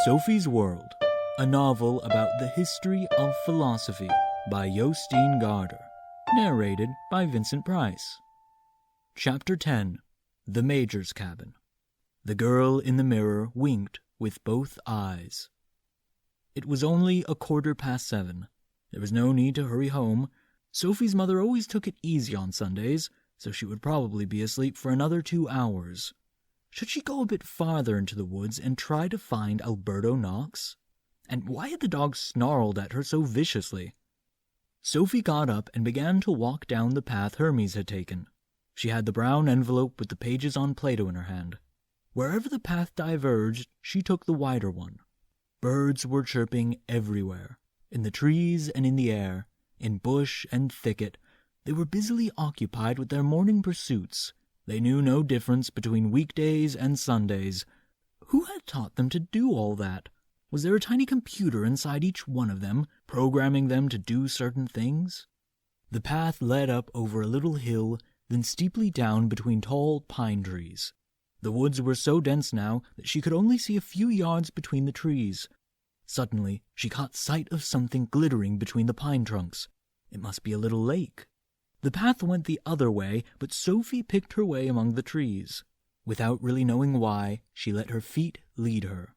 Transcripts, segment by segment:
Sophie's World, a novel about the history of philosophy by Jostein Gaarder, narrated by Vincent Price. Chapter 10. The Major's Cabin. The girl in the mirror winked with both eyes. It was only 7:15. There was no need to hurry home. Sophie's mother always took it easy on Sundays, so she would probably be asleep for another 2 hours. Should she go a bit farther into the woods and try to find Alberto Knox? And why had the dog snarled at her so viciously? Sophie got up and began to walk down the path Hermes had taken. She had the brown envelope with the pages on Plato in her hand. Wherever the path diverged, she took the wider one. Birds were chirping everywhere, in the trees and in the air, in bush and thicket. They were busily occupied with their morning pursuits. They knew no difference between weekdays and Sundays. Who had taught them to do all that? Was there a tiny computer inside each one of them, programming them to do certain things? The path led up over a little hill, then steeply down between tall pine trees. The woods were so dense now that she could only see a few yards between the trees. Suddenly, she caught sight of something glittering between the pine trunks. It must be a little lake. The path went the other way, but Sophie picked her way among the trees. Without really knowing why, she let her feet lead her.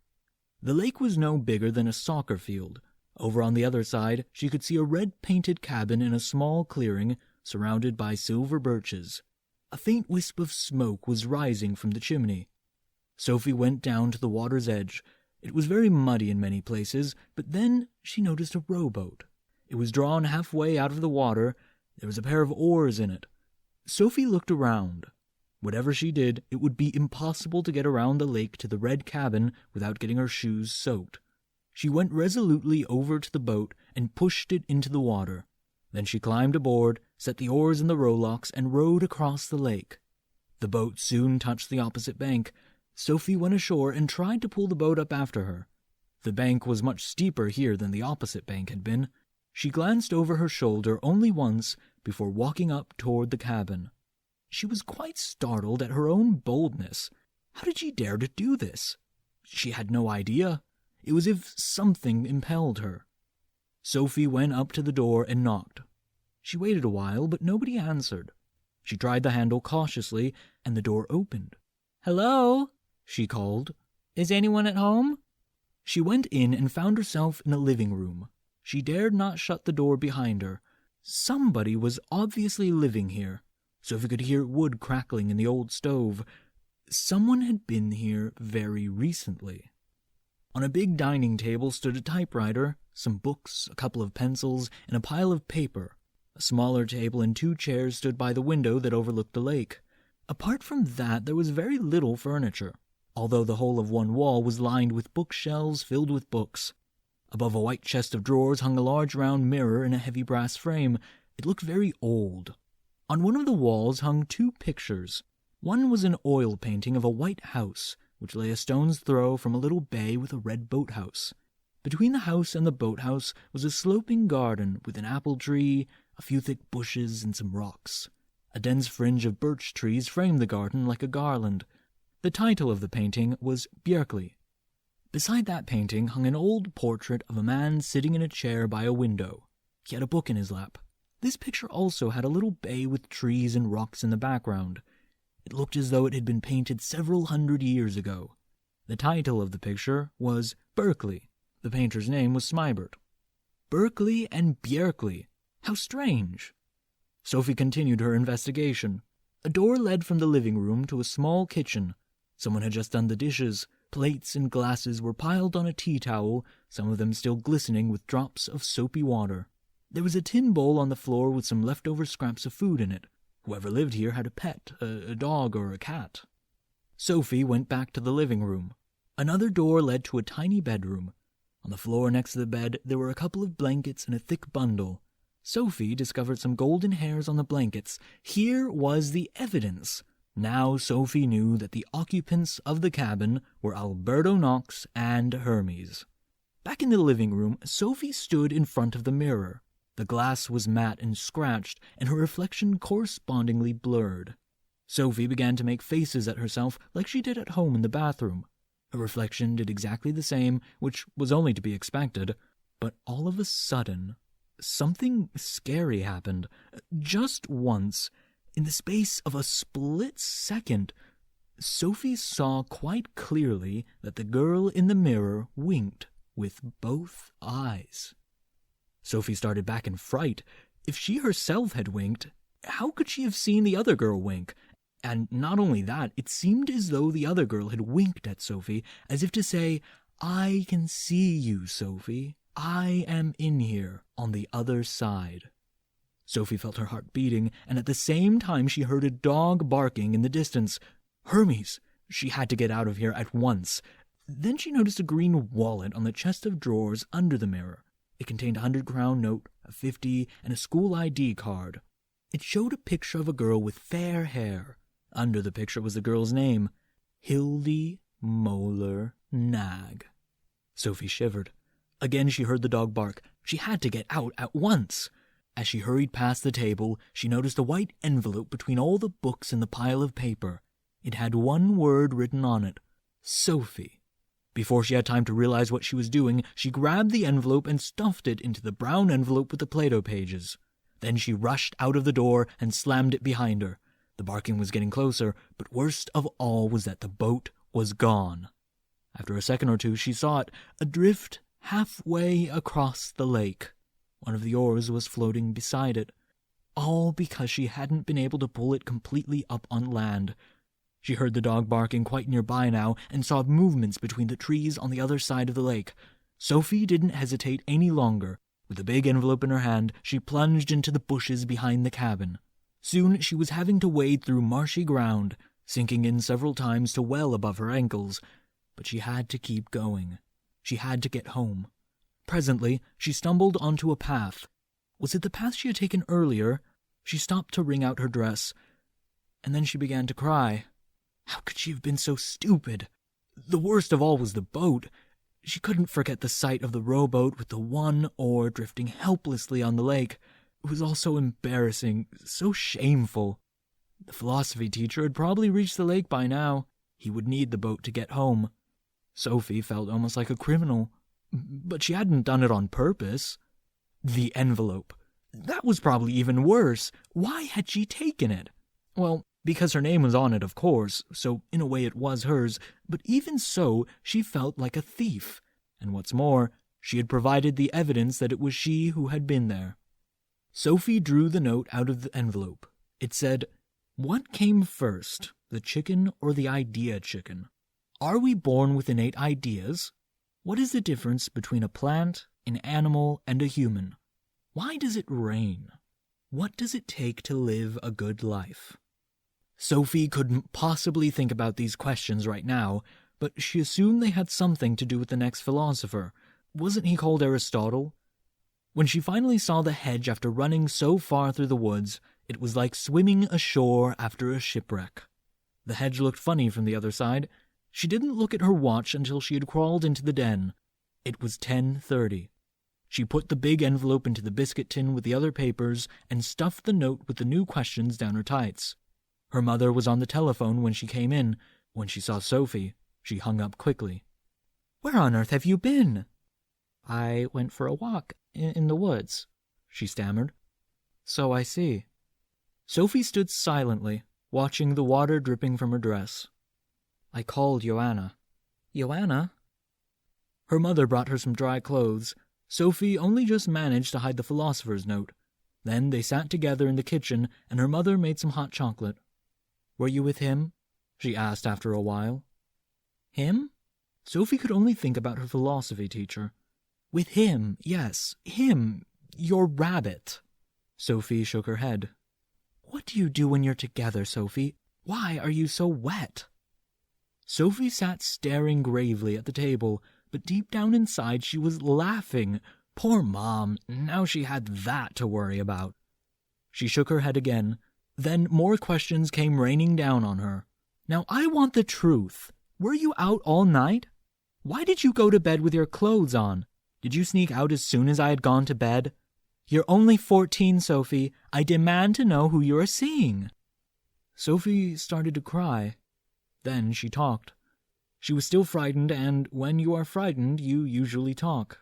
The lake was no bigger than a soccer field. Over on the other side, she could see a red-painted cabin in a small clearing, surrounded by silver birches. A faint wisp of smoke was rising from the chimney. Sophie went down to the water's edge. It was very muddy in many places, but then she noticed a rowboat. It was drawn halfway out of the water. There was a pair of oars in it. Sophie looked around. Whatever she did, it would be impossible to get around the lake to the red cabin without getting her shoes soaked. She went resolutely over to the boat and pushed it into the water. Then she climbed aboard, set the oars in the rowlocks, and rowed across the lake. The boat soon touched the opposite bank. Sophie went ashore and tried to pull the boat up after her. The bank was much steeper here than the opposite bank had been. She glanced over her shoulder only once before walking up toward the cabin. She was quite startled at her own boldness. How did she dare to do this? She had no idea. It was as if something impelled her. Sophie went up to the door and knocked. She waited a while, but nobody answered. She tried the handle cautiously, and the door opened. "Hello," she called. "Is anyone at home?" She went in and found herself in a living room. She dared not shut the door behind her. Somebody was obviously living here. Sophie could hear wood crackling in the old stove. Someone had been here very recently. On a big dining table stood a typewriter, some books, a couple of pencils, and a pile of paper. A smaller table and 2 chairs stood by the window that overlooked the lake. Apart from that, there was very little furniture, although the whole of one wall was lined with bookshelves filled with books. Above a white chest of drawers hung a large round mirror in a heavy brass frame. It looked very old. On one of the walls hung 2 pictures. One was an oil painting of a white house, which lay a stone's throw from a little bay with a red boathouse. Between the house and the boathouse was a sloping garden with an apple tree, a few thick bushes, and some rocks. A dense fringe of birch trees framed the garden like a garland. The title of the painting was Bjerkeli. Beside that painting hung an old portrait of a man sitting in a chair by a window. He had a book in his lap. This picture also had a little bay with trees and rocks in the background. It looked as though it had been painted several hundred years ago. The title of the picture was Berkeley. The painter's name was Smybert. Berkeley and Bjerkeli. How strange. Sophie continued her investigation. A door led from the living room to a small kitchen. Someone had just done the dishes. Plates and glasses were piled on a tea towel, some of them still glistening with drops of soapy water. There was a tin bowl on the floor with some leftover scraps of food in it. Whoever lived here had a pet, a dog or a cat. Sophie went back to the living room. Another door led to a tiny bedroom. On the floor next to the bed, there were a couple of blankets and a thick bundle. Sophie discovered some golden hairs on the blankets. Here was the evidence. Now Sophie knew that the occupants of the cabin were Alberto Knox and Hermes. Back in the living room, Sophie stood in front of the mirror. The glass was matte and scratched, and her reflection correspondingly blurred. Sophie began to make faces at herself like she did at home in the bathroom. A reflection did exactly the same, which was only to be expected. But all of a sudden, something scary happened. Just once, in the space of a split second, Sophie saw quite clearly that the girl in the mirror winked with both eyes. Sophie started back in fright. If she herself had winked, how could she have seen the other girl wink? And not only that, it seemed as though the other girl had winked at Sophie, as if to say, "I can see you, Sophie. I am in here, on the other side." Sophie felt her heart beating, and at the same time she heard a dog barking in the distance. Hermes! She had to get out of here at once. Then she noticed a green wallet on the chest of drawers under the mirror. It contained a 100-crown note, a 50, and a school ID card. It showed a picture of a girl with fair hair. Under the picture was the girl's name, Hildy Moeller Nag. Sophie shivered. Again she heard the dog bark. She had to get out at once. As she hurried past the table, she noticed a white envelope between all the books in the pile of paper. It had one word written on it, Sophie. Before she had time to realize what she was doing, she grabbed the envelope and stuffed it into the brown envelope with the Play-Doh pages. Then she rushed out of the door and slammed it behind her. The barking was getting closer, but worst of all was that the boat was gone. After a second or two, she saw it, adrift halfway across the lake. One of the oars was floating beside it, all because she hadn't been able to pull it completely up on land. She heard the dog barking quite nearby now and saw movements between the trees on the other side of the lake. Sophie didn't hesitate any longer. With the big envelope in her hand, she plunged into the bushes behind the cabin. Soon she was having to wade through marshy ground, sinking in several times to well above her ankles. But she had to keep going. She had to get home. Presently, she stumbled onto a path. Was it the path she had taken earlier? She stopped to wring out her dress, and then she began to cry. How could she have been so stupid? The worst of all was the boat. She couldn't forget the sight of the rowboat with the one oar drifting helplessly on the lake. It was all so embarrassing, so shameful. The philosophy teacher had probably reached the lake by now. He would need the boat to get home. Sophie felt almost like a criminal, but she hadn't done it on purpose. The envelope. That was probably even worse. Why had she taken it? Well, because her name was on it, of course, so in a way it was hers, but even so, she felt like a thief. And what's more, she had provided the evidence that it was she who had been there. Sophie drew the note out of the envelope. It said, "What came first, the chicken or the idea chicken? Are we born with innate ideas? What is the difference between a plant, an animal, and a human? Why does it rain? What does it take to live a good life?" Sophie couldn't possibly think about these questions right now, but she assumed they had something to do with the next philosopher. Wasn't he called Aristotle? When she finally saw the hedge after running so far through the woods, it was like swimming ashore after a shipwreck. The hedge looked funny from the other side. She didn't look at her watch until she had crawled into the den. It was 10:30. She put the big envelope into the biscuit tin with the other papers and stuffed the note with the new questions down her tights. Her mother was on the telephone when she came in. When she saw Sophie, she hung up quickly. "Where on earth have you been?" "I went for a walk in the woods," she stammered. "So I see." Sophie stood silently, watching the water dripping from her dress. "I called Joanna." "Joanna?" Her mother brought her some dry clothes. Sophie only just managed to hide the philosopher's note. Then they sat together in the kitchen, and her mother made some hot chocolate. "Were you with him?" she asked after a while. "Him?" Sophie could only think about her philosophy teacher. "With him, yes, him, your rabbit." Sophie shook her head. "What do you do when you're together, Sophie? Why are you so wet?" Sophie sat staring gravely at the table, but deep down inside she was laughing. Poor Mom, now she had that to worry about. She shook her head again. Then more questions came raining down on her. "Now I want the truth. Were you out all night? Why did you go to bed with your clothes on? Did you sneak out as soon as I had gone to bed? You're only 14, Sophie. I demand to know who you are seeing." Sophie started to cry. Then she talked. She was still frightened, and when you are frightened, you usually talk.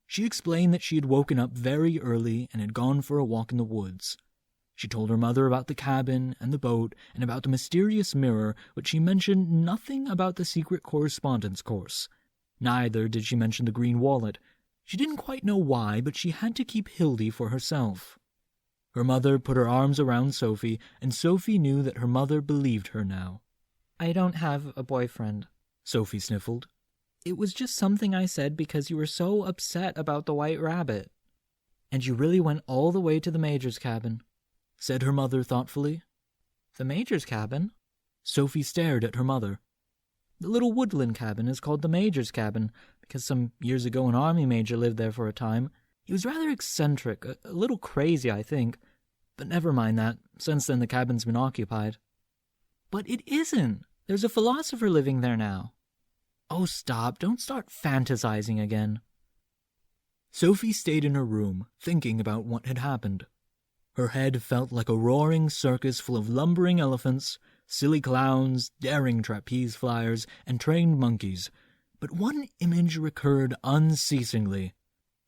She explained that she had woken up very early and had gone for a walk in the woods. She told her mother about the cabin and the boat and about the mysterious mirror, but she mentioned nothing about the secret correspondence course. Neither did she mention the green wallet. She didn't quite know why, but she had to keep Hildy for herself. Her mother put her arms around Sophie, and Sophie knew that her mother believed her now. "I don't have a boyfriend," Sophie sniffled. "It was just something I said because you were so upset about the white rabbit." "And you really went all the way to the Major's cabin," said her mother thoughtfully. "The Major's cabin?" Sophie stared at her mother. "The little woodland cabin is called the Major's cabin because some years ago an army major lived there for a time. He was rather eccentric, a little crazy, I think. But never mind that. Since then the cabin's been occupied." "But it isn't. There's a philosopher living there now." "Oh, stop. Don't start fantasizing again." Sophie stayed in her room, thinking about what had happened. Her head felt like a roaring circus full of lumbering elephants, silly clowns, daring trapeze flyers, and trained monkeys. But one image recurred unceasingly.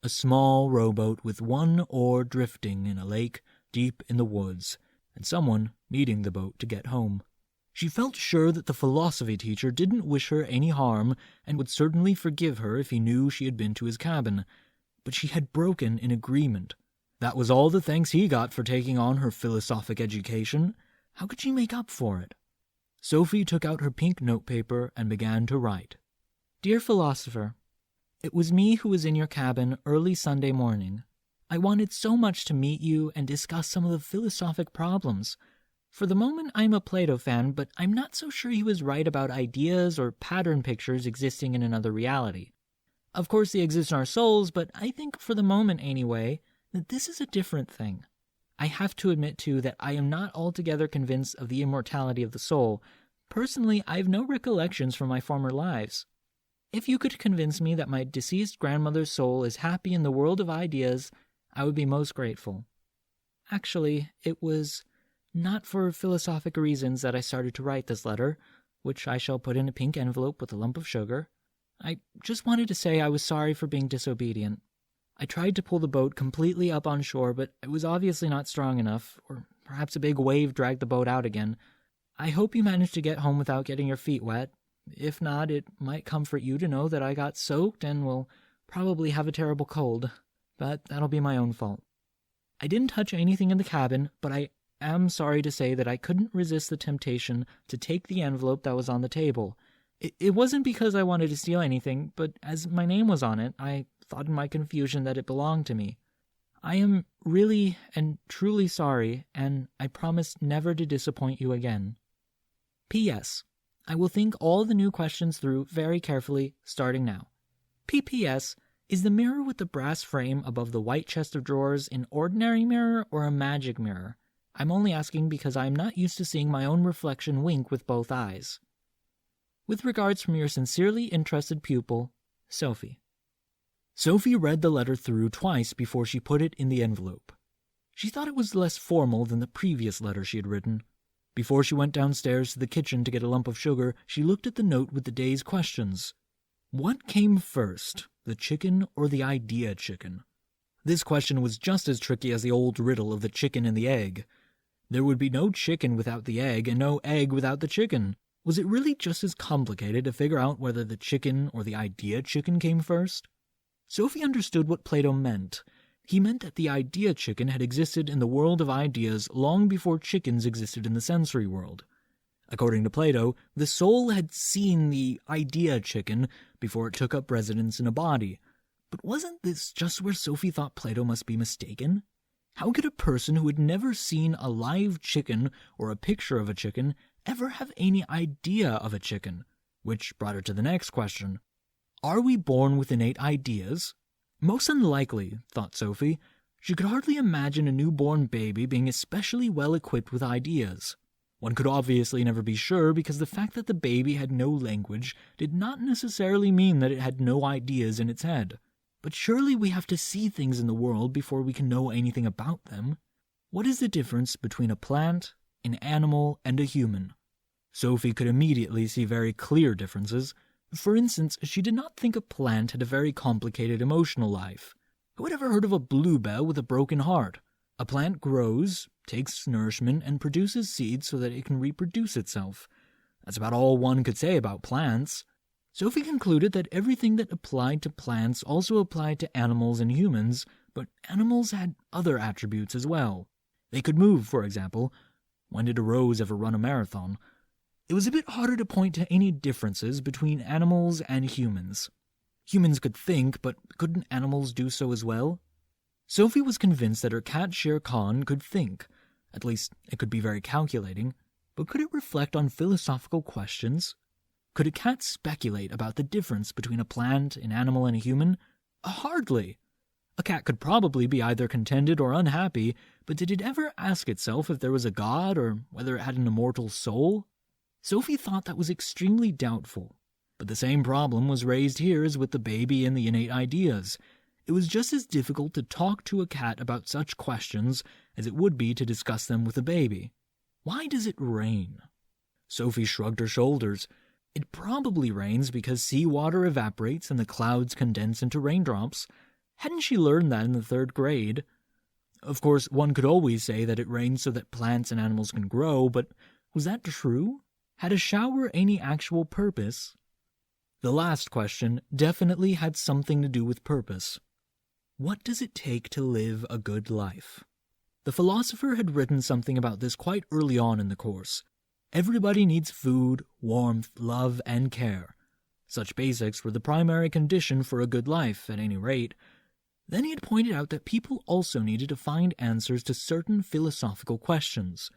A small rowboat with one oar drifting in a lake deep in the woods, and someone needing the boat to get home. She felt sure that the philosophy teacher didn't wish her any harm and would certainly forgive her if he knew she had been to his cabin. But she had broken an agreement. That was all the thanks he got for taking on her philosophic education. How could she make up for it? Sophie took out her pink notepaper and began to write. "Dear philosopher, it was me who was in your cabin early Sunday morning. I wanted so much to meet you and discuss some of the philosophic problems. For the moment, I'm a Plato fan, but I'm not so sure he was right about ideas or pattern pictures existing in another reality. Of course, they exist in our souls, but I think, for the moment anyway, that this is a different thing. I have to admit, too, that I am not altogether convinced of the immortality of the soul. Personally, I have no recollections from my former lives. If you could convince me that my deceased grandmother's soul is happy in the world of ideas, I would be most grateful. Actually, it was not for philosophic reasons that I started to write this letter, which I shall put in a pink envelope with a lump of sugar. I just wanted to say I was sorry for being disobedient. I tried to pull the boat completely up on shore, but it was obviously not strong enough, or perhaps a big wave dragged the boat out again. I hope you managed to get home without getting your feet wet. If not, it might comfort you to know that I got soaked and will probably have a terrible cold, but that'll be my own fault. I didn't touch anything in the cabin, but I am sorry to say that I couldn't resist the temptation to take the envelope that was on the table. It wasn't because I wanted to steal anything, but as my name was on it, I thought in my confusion that it belonged to me. I am really and truly sorry, and I promise never to disappoint you again. P.S. I will think all the new questions through very carefully, starting now. P.P.S. Is the mirror with the brass frame above the white chest of drawers an ordinary mirror or a magic mirror? I'm only asking because I am not used to seeing my own reflection wink with both eyes. With regards from your sincerely interested pupil, Sophie. Sophie read the letter through twice before she put it in the envelope. She thought it was less formal than the previous letter she had written. Before she went downstairs to the kitchen to get a lump of sugar, she looked at the note with the day's questions. What came first, the chicken or the idea chicken? This question was just as tricky as the old riddle of the chicken and the egg. There would be no chicken without the egg and no egg without the chicken. Was it really just as complicated to figure out whether the chicken or the idea chicken came first? Sophie understood what Plato meant. He meant that the idea chicken had existed in the world of ideas long before chickens existed in the sensory world. According to Plato, the soul had seen the idea chicken before it took up residence in a body. But wasn't this just where Sophie thought Plato must be mistaken? How could a person who had never seen a live chicken or a picture of a chicken ever have any idea of a chicken? Which brought her to the next question. Are we born with innate ideas? Most unlikely, thought Sophie. She could hardly imagine a newborn baby being especially well equipped with ideas. One could obviously never be sure because the fact that the baby had no language did not necessarily mean that it had no ideas in its head. But surely we have to see things in the world before we can know anything about them. What is the difference between a plant, an animal, and a human? Sophie could immediately see very clear differences. For instance, she did not think a plant had a very complicated emotional life. Who had ever heard of a bluebell with a broken heart? A plant grows, takes nourishment, and produces seeds so that it can reproduce itself. That's about all one could say about plants. Sophie concluded that everything that applied to plants also applied to animals and humans, but animals had other attributes as well. They could move, for example. When did a rose ever run a marathon? It was a bit harder to point to any differences between animals and humans. Humans could think, but couldn't animals do so as well? Sophie was convinced that her cat Shere Khan could think. At least, it could be very calculating. But could it reflect on philosophical questions? Could a cat speculate about the difference between a plant, an animal, and a human? Hardly. A cat could probably be either contented or unhappy, but did it ever ask itself if there was a god or whether it had an immortal soul? Sophie thought that was extremely doubtful. But the same problem was raised here as with the baby and the innate ideas. It was just as difficult to talk to a cat about such questions as it would be to discuss them with a baby. Why does it rain? Sophie shrugged her shoulders. It probably rains because seawater evaporates and the clouds condense into raindrops. Hadn't she learned that in the 3rd grade? Of course, one could always say that it rains so that plants and animals can grow, but was that true? Had a shower any actual purpose? The last question definitely had something to do with purpose. What does it take to live a good life? The philosopher had written something about this quite early on in the course. Everybody needs food, warmth, love, and care. Such basics were the primary condition for a good life, at any rate. Then he had pointed out that people also needed to find answers to certain philosophical questions.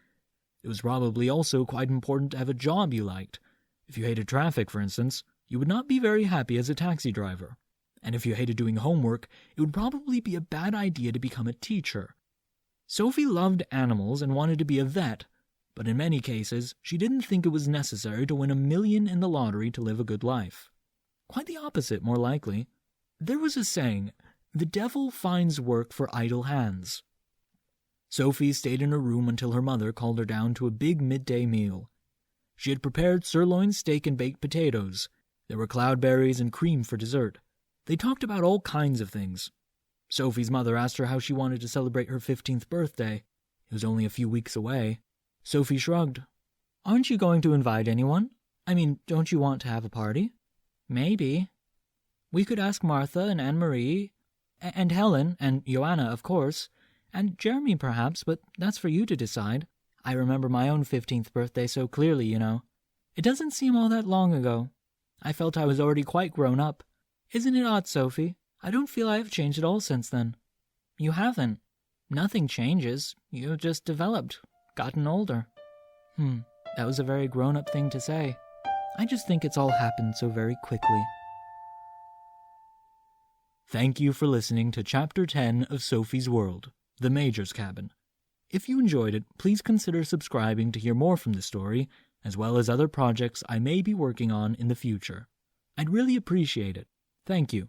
It was probably also quite important to have a job you liked. If you hated traffic, for instance, you would not be very happy as a taxi driver. And if you hated doing homework, it would probably be a bad idea to become a teacher. Sophie loved animals and wanted to be a vet, but in many cases, she didn't think it was necessary to win $1 million in the lottery to live a good life. Quite the opposite, more likely. There was a saying, "The devil finds work for idle hands." Sophie stayed in her room until her mother called her down to a big midday meal. She had prepared sirloin steak and baked potatoes. There were cloudberries and cream for dessert. They talked about all kinds of things. Sophie's mother asked her how she wanted to celebrate her 15th birthday. It was only a few weeks away. Sophie shrugged. "Aren't you going to invite anyone? I mean, don't you want to have a party?" "Maybe. We could ask Martha and Anne-Marie, and Helen, and Joanna, of course, and Jeremy perhaps, but that's for you to decide. I remember my own 15th birthday so clearly, you know. It doesn't seem all that long ago. I felt I was already quite grown up. Isn't it odd, Sophie? I don't feel I have changed at all since then." "You haven't. Nothing changes. You've just developed, gotten older." That was a very grown-up thing to say. I just think it's all happened so very quickly. Thank you for listening to Chapter 10 of Sophie's World, The Major's Cabin. If you enjoyed it, please consider subscribing to hear more from the story, as well as other projects I may be working on in the future. I'd really appreciate it. Thank you.